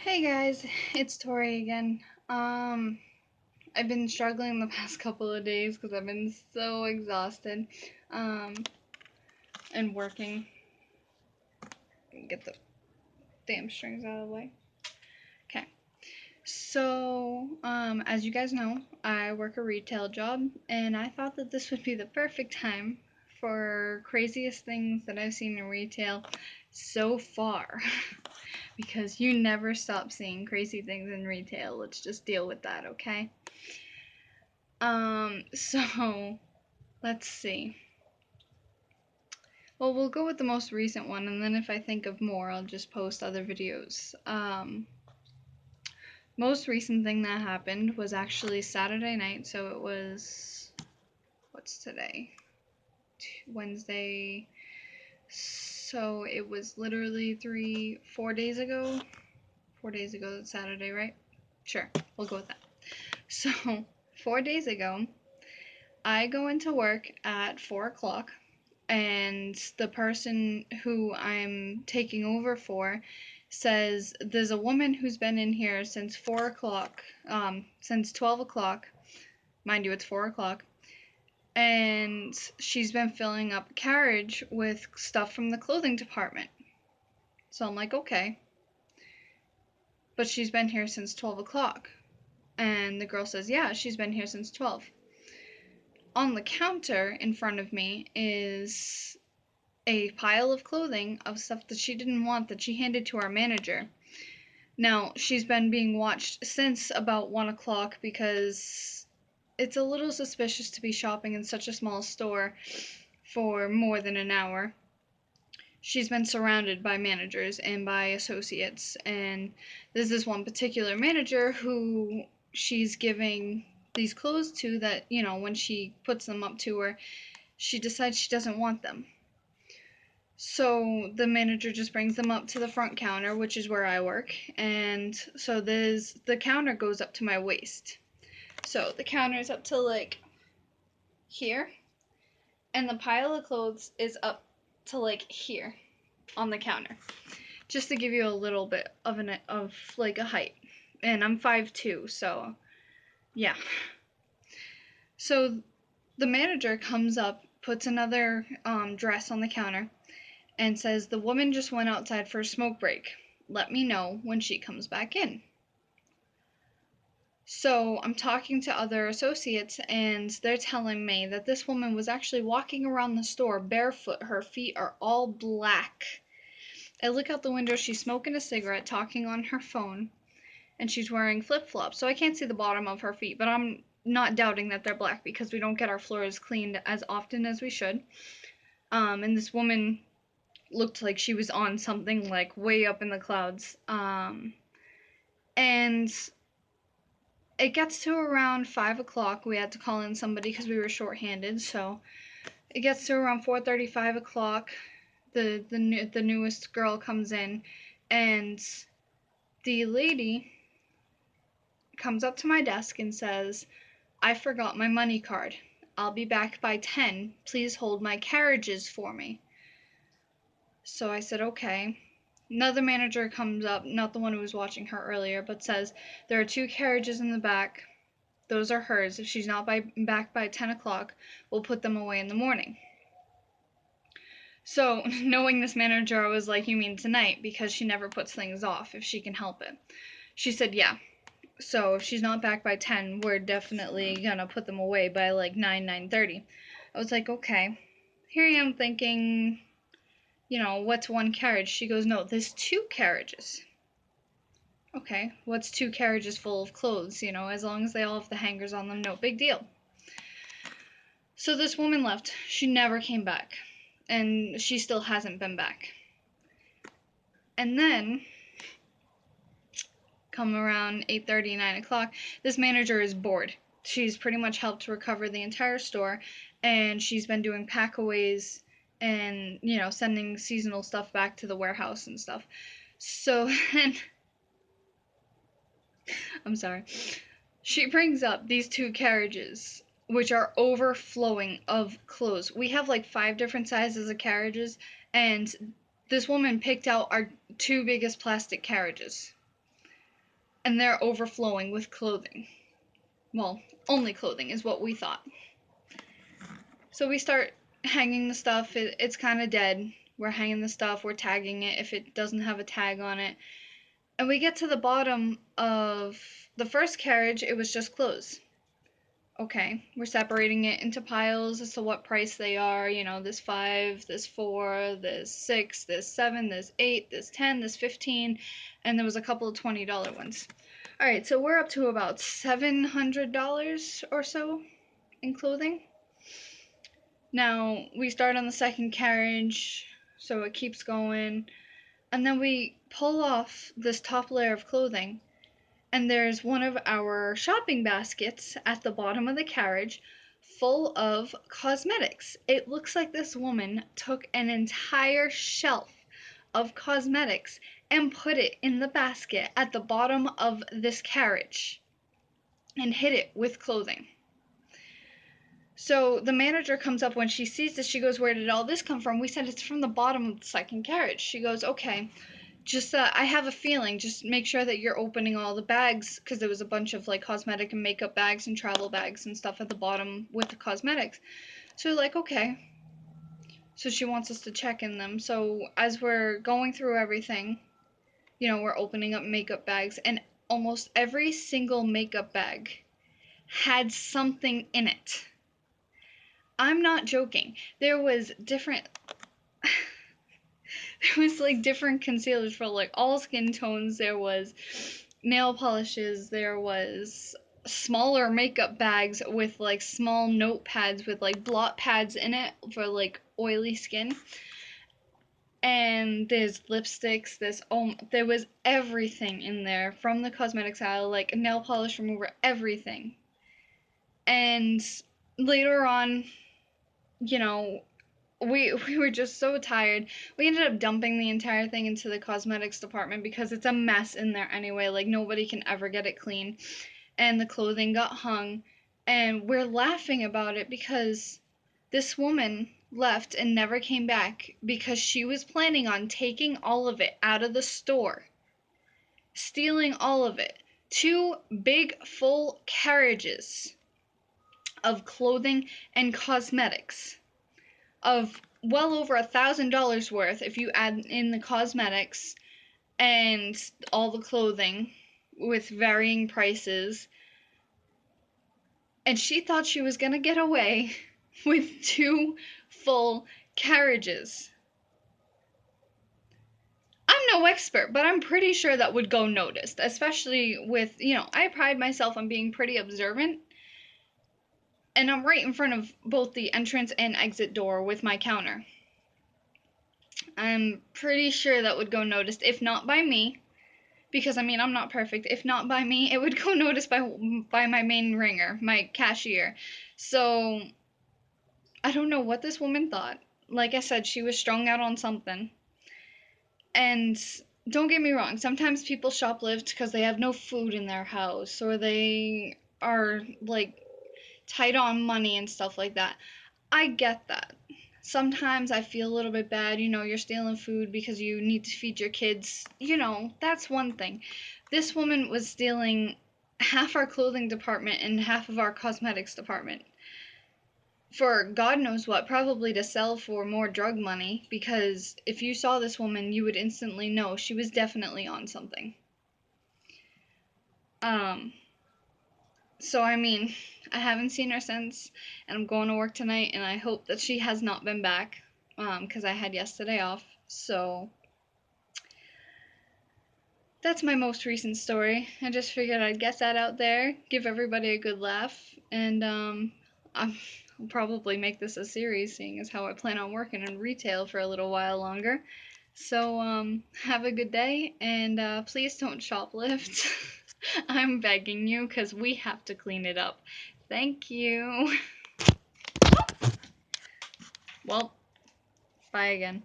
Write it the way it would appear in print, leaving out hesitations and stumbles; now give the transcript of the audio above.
Hey guys, it's Tori again. I've been struggling the past couple of days because I've been so exhausted. Um, and working. Get the damn strings out of the way. Okay. So, as you guys know, I work a retail job, and I thought that this would be the perfect time for craziest things that I've seen in retail so far. Because you never stop seeing crazy things in retail. Let's just deal with that, okay? So let's see. Well, we'll go with the most recent one, and then if I think of more, I'll just post other videos. Most recent thing that happened was actually Saturday night, so it was, what's today? Wednesday. So it was literally 4 days ago. 4 days ago, it's Saturday, right? Sure, we'll go with that. So, 4 days ago, I go into work at 4 o'clock, and the person who I'm taking over for says there's a woman who's been in here since 4 o'clock, since 12 o'clock. Mind you, it's 4 o'clock. And she's been filling up a carriage with stuff from the clothing department. So I'm like, okay. But she's been here since 12 o'clock. And the girl says, yeah, she's been here since 12. On the counter in front of me is a pile of clothing of stuff that she didn't want that she handed to our manager. Now, she's been being watched since about 1 o'clock because it's a little suspicious to be shopping in such a small store for more than an hour. She's been surrounded by managers and by associates, and there's this one particular manager who she's giving these clothes to that, when she puts them up to her, she decides she doesn't want them. So the manager just brings them up to the front counter, which is where I work, and so the counter goes up to my waist. So the counter is up to like here, and the pile of clothes is up to like here on the counter. Just to give you a little bit of like a height. And I'm 5'2", so yeah. So the manager comes up, puts another dress on the counter, and says the woman just went outside for a smoke break. Let me know when she comes back in. So I'm talking to other associates, and they're telling me that this woman was actually walking around the store barefoot. Her feet are all black. I look out the window, she's smoking a cigarette, talking on her phone, and she's wearing flip-flops. So I can't see the bottom of her feet, but I'm not doubting that they're black because we don't get our floors cleaned as often as we should. And this woman looked like she was on something like way up in the clouds. And it gets to around 5 o'clock. We had to call in somebody because we were short-handed. So it gets to around 4:30, 5 o'clock. The newest girl comes in, and the lady comes up to my desk and says, I forgot my money card. I'll be back by 10. Please hold my carriages for me. So I said, okay. Another manager comes up, not the one who was watching her earlier, but says, there are 2 carriages in the back. Those are hers. If she's not back by 10 o'clock, we'll put them away in the morning. So, knowing this manager, I was like, you mean tonight? Because she never puts things off if she can help it. She said, yeah. So, if she's not back by 10, we're definitely gonna put them away by like 9:30. I was like, okay. Here I am thinking, what's 1 carriage? She goes, no, there's 2 carriages. Okay, what's 2 carriages full of clothes? As long as they all have the hangers on them, no big deal. So this woman left. She never came back. And she still hasn't been back. And then, come around 8:30, 9 o'clock, this manager is bored. She's pretty much helped recover the entire store, and she's been doing packaways and, sending seasonal stuff back to the warehouse and stuff. So then, I'm sorry. She brings up these 2 carriages, which are overflowing of clothes. We have like 5 different sizes of carriages, and this woman picked out our 2 biggest plastic carriages. and they're overflowing with clothing. Well, only clothing is what we thought. So we start hanging the stuff. It's kind of dead. We're hanging the stuff. We're tagging it if it doesn't have a tag on it. And we get to the bottom of the first carriage. It was just clothes. Okay, we're separating it into piles as to what price they are. You know, this 5, this 4, this 6, this 7, this 8, this 10, this 15, and there was a couple of $20 ones. All right, so we're up to about $700 or so in clothing. Now, we start on the second carriage, so it keeps going, and then we pull off this top layer of clothing, and there's one of our shopping baskets at the bottom of the carriage full of cosmetics. It looks like this woman took an entire shelf of cosmetics and put it in the basket at the bottom of this carriage and hid it with clothing. So the manager comes up when she sees this. She goes, "Where did all this come from?" We said, "It's from the bottom of the second carriage." She goes, "Okay, just I have a feeling. Just make sure that you're opening all the bags, because there was a bunch of like cosmetic and makeup bags and travel bags and stuff at the bottom with the cosmetics." So we're like, okay. So she wants us to check in them. So as we're going through everything, you know, we're opening up makeup bags, and almost every single makeup bag had something in it. I'm not joking. There was different there was like different concealers for like all skin tones. There was nail polishes. There was smaller makeup bags with like small notepads with like blot pads in it for like oily skin. And there's lipsticks. There was everything in there from the cosmetics aisle, like nail polish remover, everything. And later on, you know, we were just so tired. We ended up dumping the entire thing into the cosmetics department because it's a mess in there anyway. Like nobody can ever get it clean. And the clothing got hung, and we're laughing about it because this woman left and never came back because she was planning on taking all of it out of the store, stealing all of it. 2 big full carriages of clothing and cosmetics of well over $1,000 worth if you add in the cosmetics and all the clothing with varying prices. And she thought she was gonna get away with 2 full carriages. I'm no expert, but I'm pretty sure that would go noticed, especially with, you know, I pride myself on being pretty observant. And I'm right in front of both the entrance and exit door with my counter. I'm pretty sure that would go noticed, if not by me, because I mean I'm not perfect. If not by me, it would go noticed by my main ringer, my cashier. So I don't know what this woman thought. Like I said, she was strung out on something. And don't get me wrong, sometimes people shoplift because they have no food in their house or they are like tight on money and stuff like that. I get that. Sometimes I feel a little bit bad, you know, you're stealing food because you need to feed your kids. You know, that's one thing. This woman was stealing half our clothing department and half of our cosmetics department for God knows what, probably to sell for more drug money, because if you saw this woman, you would instantly know she was definitely on something. Um, so I mean, I haven't seen her since, and I'm going to work tonight, and I hope that she has not been back, because I had yesterday off. So that's my most recent story. I just figured I'd get that out there, give everybody a good laugh, and I'll probably make this a series, seeing as how I plan on working in retail for a little while longer. So have a good day, and please don't shoplift. I'm begging you, because we have to clean it up. Thank you. Well, bye again.